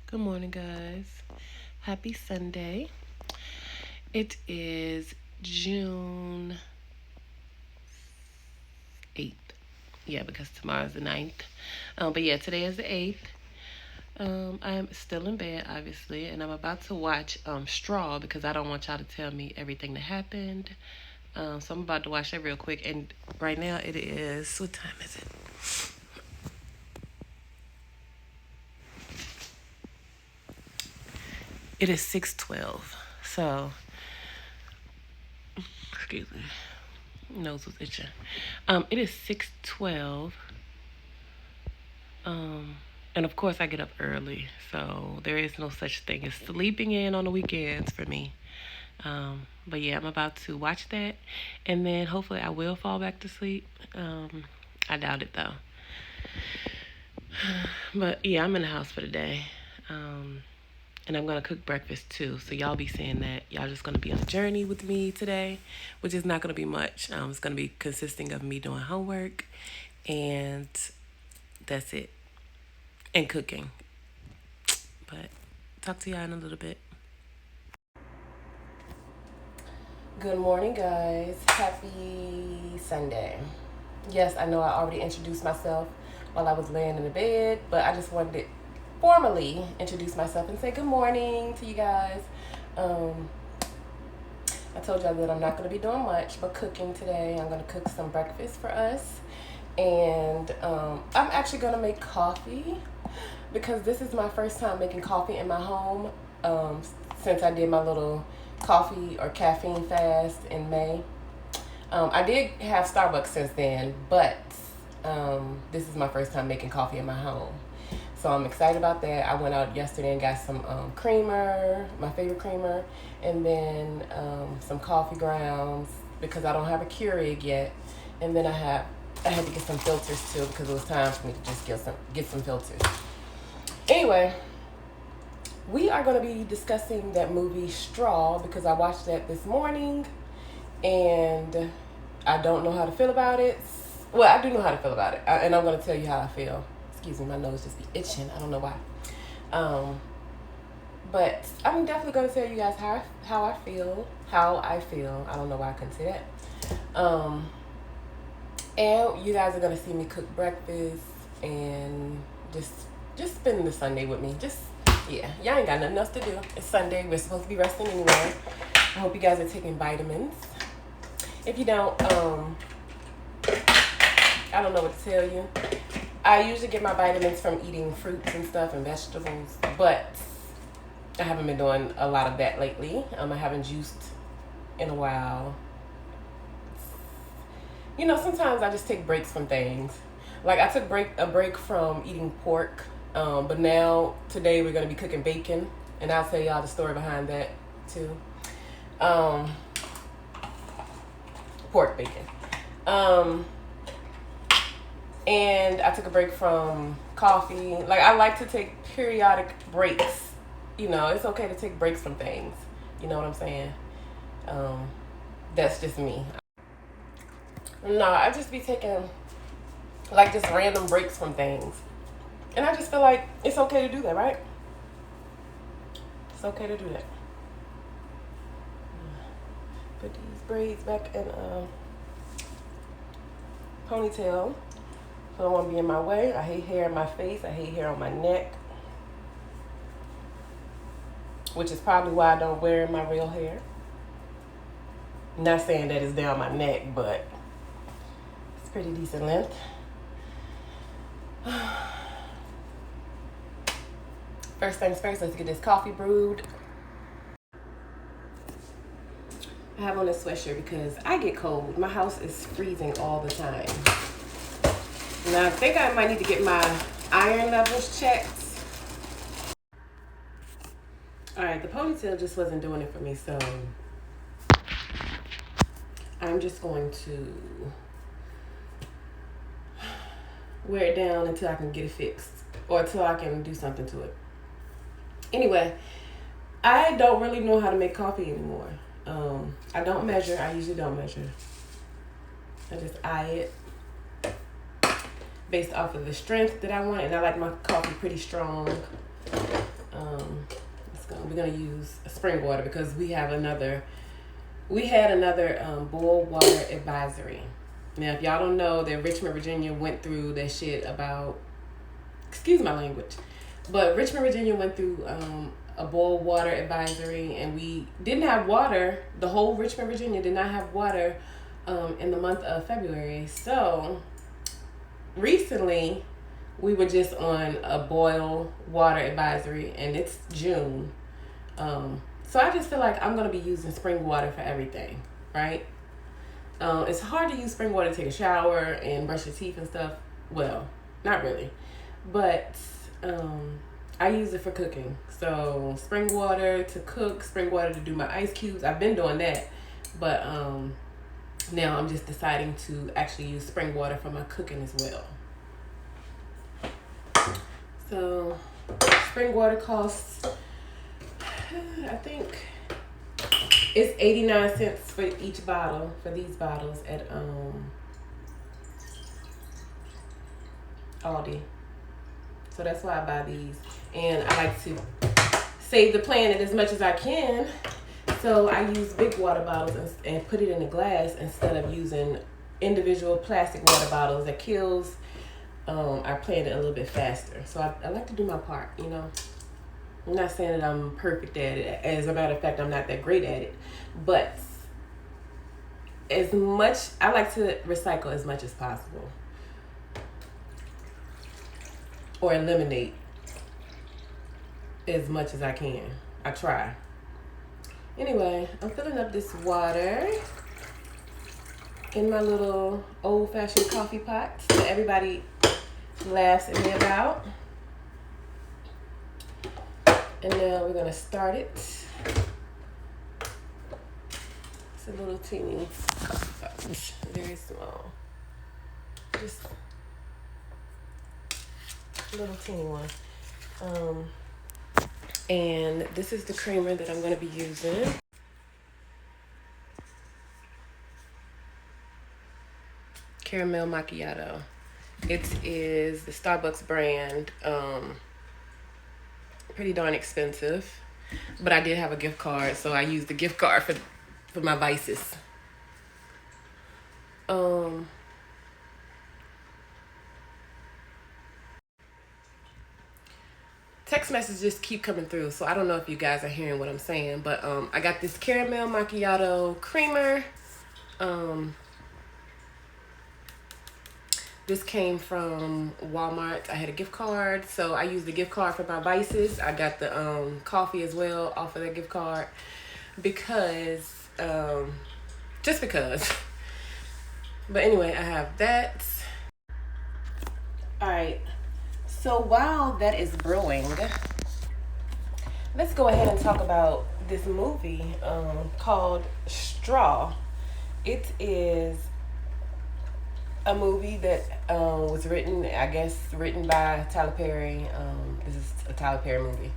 Good morning, guys. Happy Sunday. It is June 8th. Yeah, because tomorrow's the 9th. But yeah, today is the 8th. I'm still in bed, obviously, and I'm about to watch Straw because I don't want y'all to tell me everything that happened. So I'm about to watch that real quick. And right now it is, what time is it? It is 6:12. So, excuse me. Nose was itching. It is 6:12. Um, and of course, I get up early, so there is no such thing as sleeping in on the weekends for me. But yeah, I'm about to watch that, and then hopefully I will fall back to sleep. I doubt it though. But yeah, I'm in the house for the day. Um, and I'm gonna cook breakfast too. So y'all be seeing that. Y'all just gonna be on a journey with me today, which is not gonna be much. It's gonna be consisting of me doing homework, and that's it, and cooking. But talk to y'all in a little bit. Good morning, guys. Happy Sunday. Yes, I know I already introduced myself while I was laying in the bed, but I just wanted to formally introduce myself and say good morning to you guys. Um, I told y'all that I'm not going to be doing much but cooking today. I'm going to cook some breakfast for us. And I'm actually going to make coffee because this is my first time making coffee in my home since I did my little coffee or caffeine fast in May. I did have Starbucks since then, but this is my first time making coffee in my home. So I'm excited about that. I went out yesterday and got some creamer, my favorite creamer, and then some coffee grounds because I don't have a Keurig yet. And then I had to get some filters too because it was time for me to just get some filters. Anyway, we are going to be discussing that movie Straw because I watched that this morning and I don't know how to feel about it. Well, I do know how to feel about it, and I'm going to tell you how I feel. Excuse me, my nose just be itching. I don't know why. But I'm definitely going to tell you guys how I feel. How I feel. I don't know why I couldn't say that. And you guys are going to see me cook breakfast and just spend the Sunday with me. Yeah, y'all ain't got nothing else to do. It's Sunday. We're supposed to be resting anyway. I hope you guys are taking vitamins. If you don't, I don't know what to tell you. I usually get my vitamins from eating fruits and stuff and vegetables, but I haven't been doing a lot of that lately. I haven't juiced in a while. You know, sometimes I just take breaks from things. Like I took a break from eating pork, but now today we're gonna be cooking bacon, and I'll tell y'all the story behind that too. Pork bacon. And I took a break from coffee. Like I like to take periodic breaks. You know, it's okay to take breaks from things. You know what I'm saying? That's just me. No, I just be taking like just random breaks from things. And I just feel like it's okay to do that, right? It's okay to do that. Put these braids back in a ponytail. So I don't want to be in my way. I hate hair in my face. I hate hair on my neck. Which is probably why I don't wear my real hair. Not saying that it's down my neck, but it's pretty decent length. First things first, let's get this coffee brewed. I have on this sweatshirt because I get cold. My house is freezing all the time. Now I think I might need to get my iron levels checked. Alright, the ponytail just wasn't doing it for me, so I'm just going to wear it down until I can get it fixed. Or until I can do something to it. Anyway, I don't really know how to make coffee anymore. I don't measure. I usually don't measure. I just eye it based off of the strength that I want, and I like my coffee pretty strong. we're gonna use spring water because we had another boil water advisory. Now, if y'all don't know, that Richmond, Virginia went through that shit about, excuse my language, but Richmond, Virginia went through a boil water advisory, and we didn't have water. The whole Richmond, Virginia did not have water in the month of February. So recently, we were just on a boil water advisory, and it's June. So I just feel like I'm going to be using spring water for everything, right? It's hard to use spring water to take a shower and brush your teeth and stuff. Well, not really. But I use it for cooking. So spring water to cook, spring water to do my ice cubes. I've been doing that. But now I'm just deciding to actually use spring water for my cooking as well. So spring water costs, I think it's 89 cents for each bottle, for these bottles at Aldi. So that's why I buy these. And I like to save the planet as much as I can. So I use big water bottles and put it in a glass instead of using individual plastic water bottles that kills our planet a little bit faster. So I like to do my part, you know. I'm not saying that I'm perfect at it. As a matter of fact, I'm not that great at it. But I like to recycle as much as possible. Or eliminate as much as I can. I try. Anyway, I'm filling up this water in my little old-fashioned coffee pot that everybody laughs at me about. And now we're gonna start it. It's a little teeny coffee pot, very small. Just a little teeny one. And this is the creamer that I'm gonna be using. Caramel macchiato. It is the Starbucks brand. Pretty darn expensive, but I did have a gift card, so I used the gift card for my vices. Text messages keep coming through, so I don't know if you guys are hearing what I'm saying, but I got this caramel macchiato creamer. This came from Walmart. I had a gift card, so I used the gift card for my vices. I got the coffee as well off of that gift card because, just because. But anyway, I have that. All right, so while that is brewing, let's go ahead and talk about this movie called Straw. It is a movie that was written by Tyler Perry. This is a Tyler Perry movie.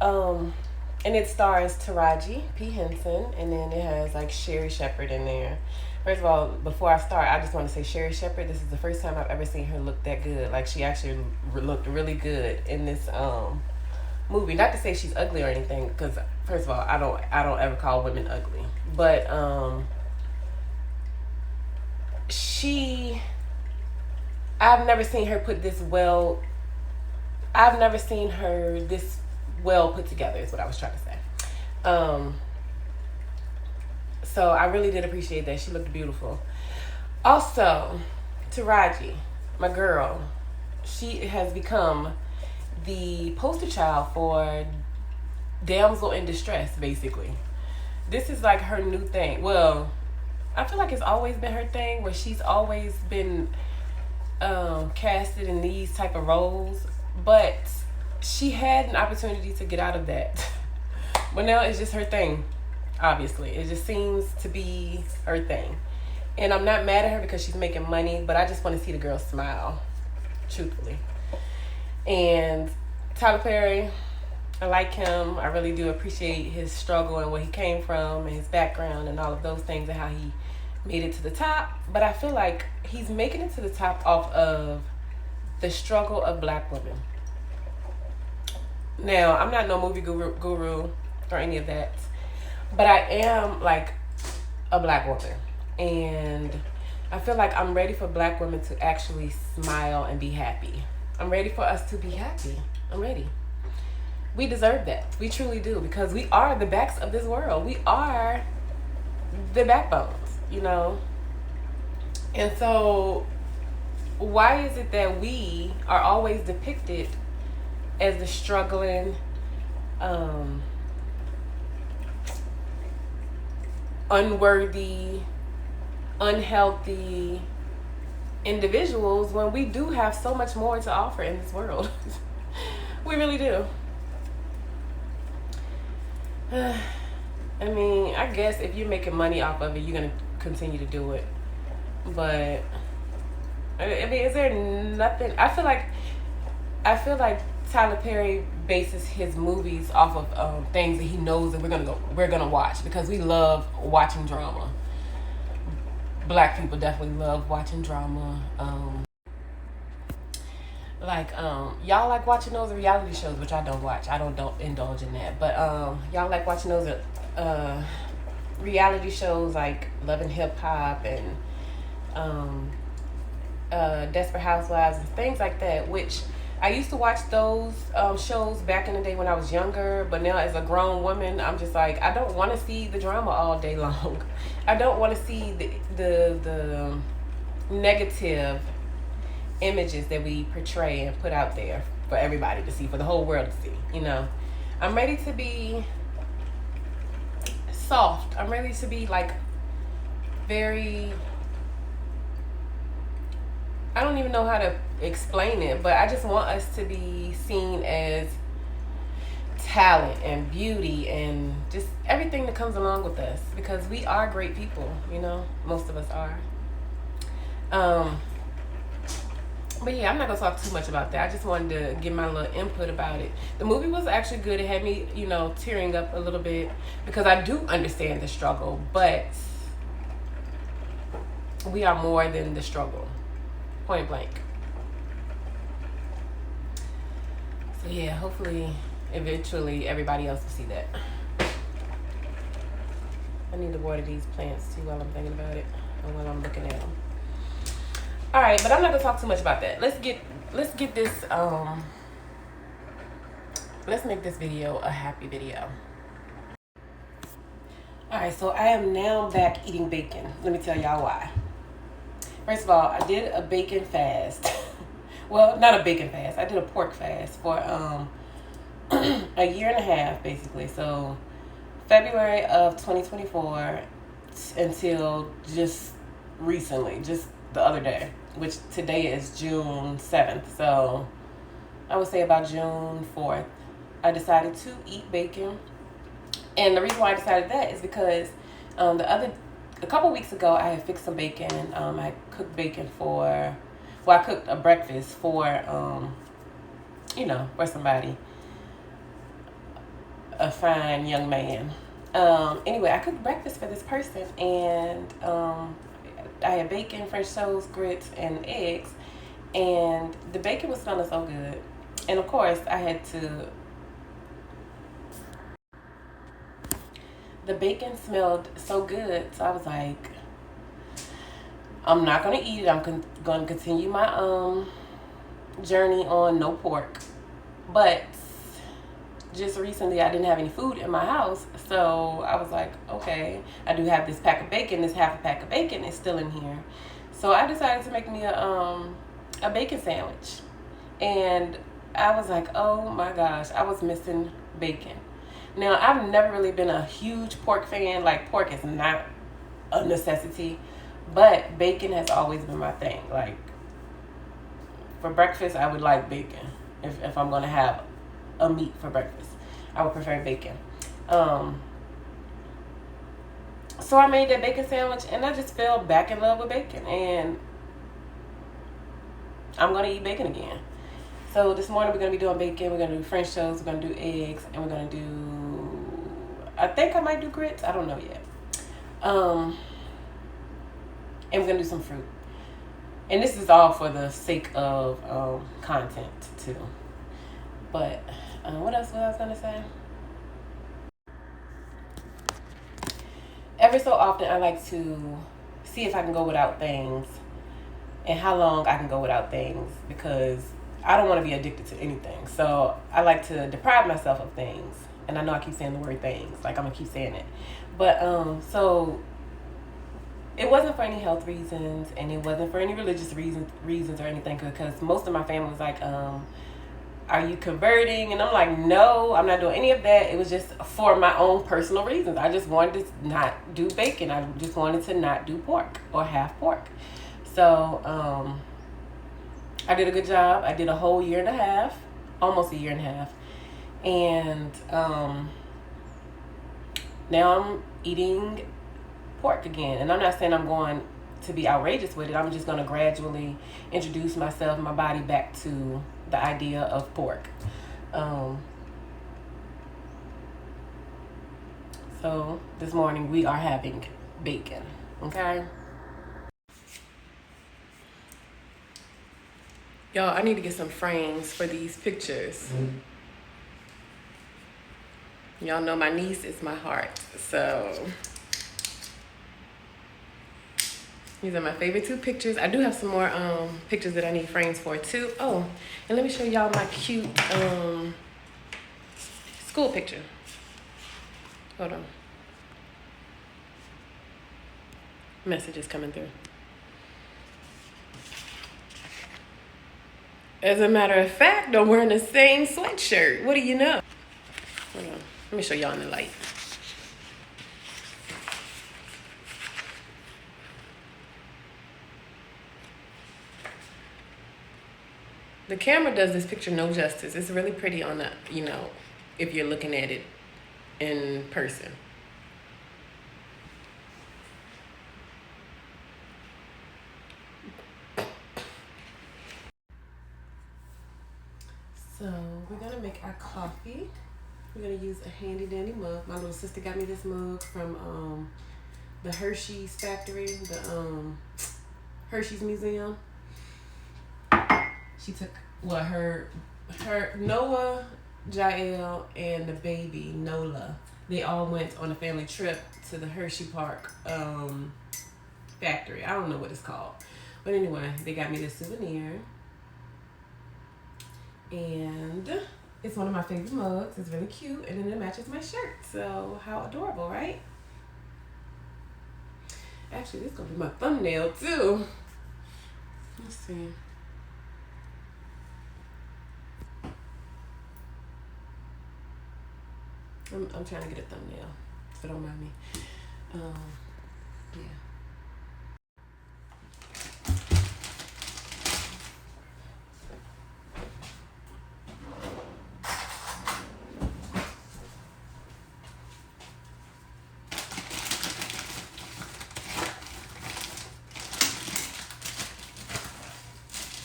And it stars Taraji P. Henson, and then it has like Sherry Shepherd in there. First of all, before I start, I just want to say Sherry Shepherd, this is the first time I've ever seen her look that good. Like, she actually looked really good in this movie. Not to say she's ugly or anything, because first of all, I don't ever call women ugly. But I've never seen her this well put together, is what I was trying to say. So I really did appreciate that. She looked beautiful. Also, Taraji, my girl, she has become the poster child for damsel in distress, basically. This is like her new thing. Well, I feel like it's always been her thing, where she's always been casted in these type of roles, but she had an opportunity to get out of that. But now it's just her thing. Obviously, it just seems to be her thing, and I'm not mad at her because she's making money, but I just want to see the girl smile, truthfully. And Tyler Perry, I like him. I really do appreciate his struggle and where he came from and his background and all of those things and how he made it to the top. But I feel like he's making it to the top off of the struggle of Black women. Now, I'm not no movie guru or any of that, but I am like a black woman. And I feel like I'm ready for black women to actually smile and be happy. I'm ready for us to be happy. I'm ready. We deserve that. We truly do, because we are the backs of this world. We are the backbones, you know? And so, why is it that we are always depicted as the struggling, um, unworthy, unhealthy individuals when we do have so much more to offer in this world? We really do. I mean, I guess if you're making money off of it, you're gonna continue to do it. But I mean, is there nothing? I feel like Tyler Perry bases his movies off of things that he knows that we're gonna watch, because we love watching drama. Black people definitely love watching drama. Y'all like watching those reality shows, which I don't watch. I don't indulge in that. But y'all like watching those reality shows like Love and Hip Hop and um, Desperate Housewives and things like that, which I used to watch those shows back in the day when I was younger, but now as a grown woman, I'm just like, I don't want to see the drama all day long. I don't want to see the negative images that we portray and put out there for everybody to see, for the whole world to see, you know. I'm ready to be soft. I'm ready to be like very, I don't even know how to explain it, but I just want us to be seen as talent and beauty and just everything that comes along with us, because we are great people, you know. Most of us are. But yeah, I'm not gonna talk too much about that. I just wanted to give my little input about it. The movie was actually good. It had me, you know, tearing up a little bit, because I do understand the struggle, but we are more than the struggle. Point blank. So yeah, hopefully, eventually, everybody else will see that. I need to water these plants too while I'm thinking about it and while I'm looking at them. All right, but I'm not gonna talk too much about that. Let's get this. Let's make this video a happy video. All right, so I am now back eating bacon. Let me tell y'all why. First of all, I did a bacon fast. Well, not a bacon fast. I did a pork fast for a year and a half, basically. So February of 2024 until just recently, just the other day, which today is June 7th. So I would say about June 4th, I decided to eat bacon. And the reason why I decided that is because a couple weeks ago, I had fixed some bacon. I cooked bacon I cooked a breakfast for, for somebody, a fine young man. Anyway, I cooked breakfast for this person, and I had bacon, French toast, grits, and eggs, and the bacon was smelling so good. And of course, the bacon smelled so good, so I was like, I'm not going to eat it. I'm going to continue my journey on no pork. But just recently, I didn't have any food in my house, so I was like, okay, I do have this pack of bacon. This half a pack of bacon is still in here. So I decided to make me a bacon sandwich. And I was like, oh my gosh, I was missing bacon. Now, I've never really been a huge pork fan. Like, pork is not a necessity, but bacon has always been my thing. Like, for breakfast, I would like bacon. If I'm going to have a meat for breakfast, I would prefer bacon. So I made that bacon sandwich, and I just fell back in love with bacon, and I'm going to eat bacon again. So this morning we're going to be doing bacon, we're going to do French toast, we're going to do eggs, and we're going to do, I think I might do grits, I don't know yet. And we're going to do some fruit. And this is all for the sake of content too. But What else was I was gonna say? Every so often, I like to see if I can go without things and how long I can go without things, because I don't want to be addicted to anything. So I like to deprive myself of things. And I know I keep saying the word things, like I'm gonna keep saying it. But so it wasn't for any health reasons, and it wasn't for any religious reasons or anything, because most of my family was like, are you converting? And I'm like, no, I'm not doing any of that. It was just for my own personal reasons. I just wanted to not do bacon. I just wanted to not do pork or have pork. So I did a good job. I did a whole year and a half, almost a year and a half. And now I'm eating pork again. And I'm not saying I'm going to be outrageous with it. I'm just going to gradually introduce myself, my body back to the idea of pork. So this morning we are having bacon. Okay. Y'all, I need to get some frames for these pictures. Y'all know my niece is my heart. So these are my favorite 2 pictures. I do have some more pictures that I need frames for too. Oh, and let me show y'all my cute school picture. Hold on. Messages coming through. As a matter of fact, I'm wearing the same sweatshirt. What do you know? Hold on. Let me show y'all in the light. The camera does this picture no justice. It's really pretty on the, if you're looking at it in person. So we're gonna make our coffee. We're gonna use a handy dandy mug. My little sister got me this mug from the Hershey's factory, the Hershey's Museum. She took her Noah, Jael, and the baby Nola. They all went on a family trip to the Hershey Park factory. I don't know what it's called, but anyway, they got me this souvenir, and it's one of my favorite mugs. It's really cute, and then it matches my shirt. So how adorable, right? Actually, this is gonna be my thumbnail too. Let's see. I'm trying to get a thumbnail, so don't mind me. Yeah.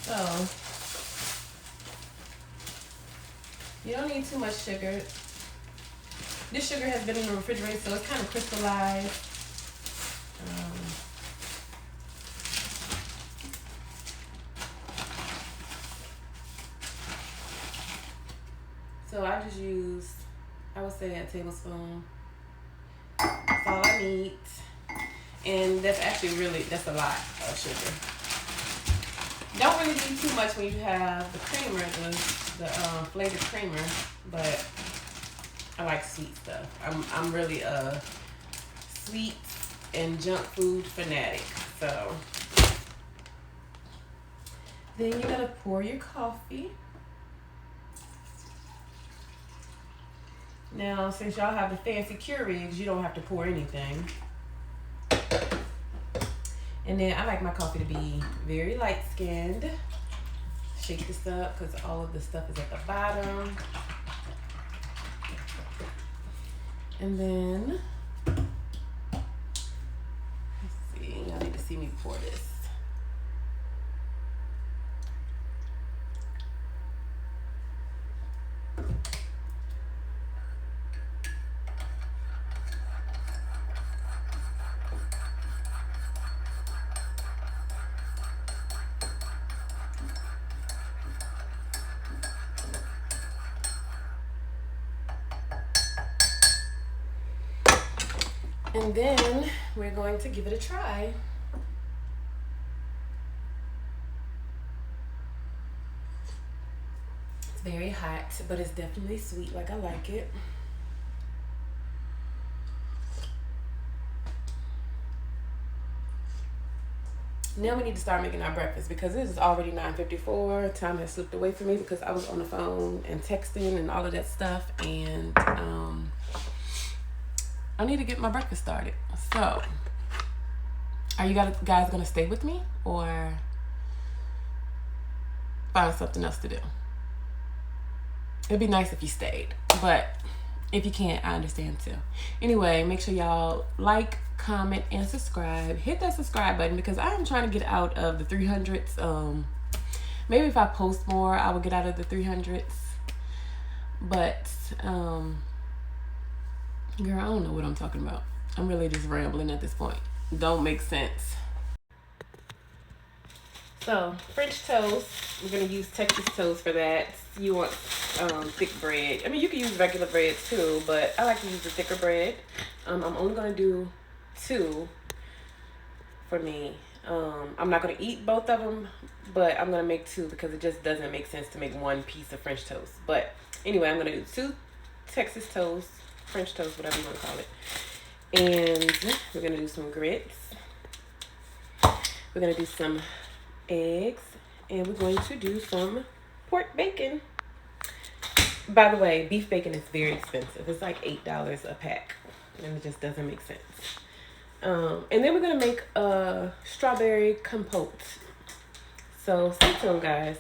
So you don't need too much sugar. This sugar has been in the refrigerator, so it's kind of crystallized. So I just use, I would say, a tablespoon. That's all I need. And that's actually that's a lot of sugar. Don't really need too much when you have the creamer, the flavored creamer, but I like sweet stuff. I'm really a sweet and junk food fanatic. So then you're gonna pour your coffee. Now, since y'all have the fancy Keurigs, you don't have to pour anything. And then I like my coffee to be very light skinned. Shake this up because all of the stuff is at the bottom. And then, let's see, y'all need to see me pour this. And then we're going to give it a try. It's very hot, but it's definitely sweet like I like it. Now we need to start making our breakfast because it is already 9:54. Time has slipped away from me because I was on the phone and texting and all of that stuff. And I need to get my breakfast started. So, are you guys going to stay with me or find something else to do? It'd be nice if you stayed, but if you can't, I understand too. Anyway, make sure y'all like, comment, and subscribe. Hit that subscribe button because I am trying to get out of the 300s. Maybe if I post more, I will get out of the 300s. But, girl, I don't know what I'm talking about. I'm really just rambling at this point. Don't make sense. So, French toast. We're going to use Texas toast for that. You want thick bread. I mean, you can use regular bread too, but I like to use the thicker bread. I'm only going to do 2 for me. I'm not going to eat both of them, but I'm going to make 2 because it just doesn't make sense to make 1 piece of French toast. But anyway, I'm going to do 2 Texas toast, French toast, whatever you want to call it. And we're going to do some grits. We're going to do some eggs, and we're going to do some pork bacon. By the way, beef bacon is very expensive. It's like $8 a pack, and it just doesn't make sense. And then we're gonna make a strawberry compote. So stay tuned, guys.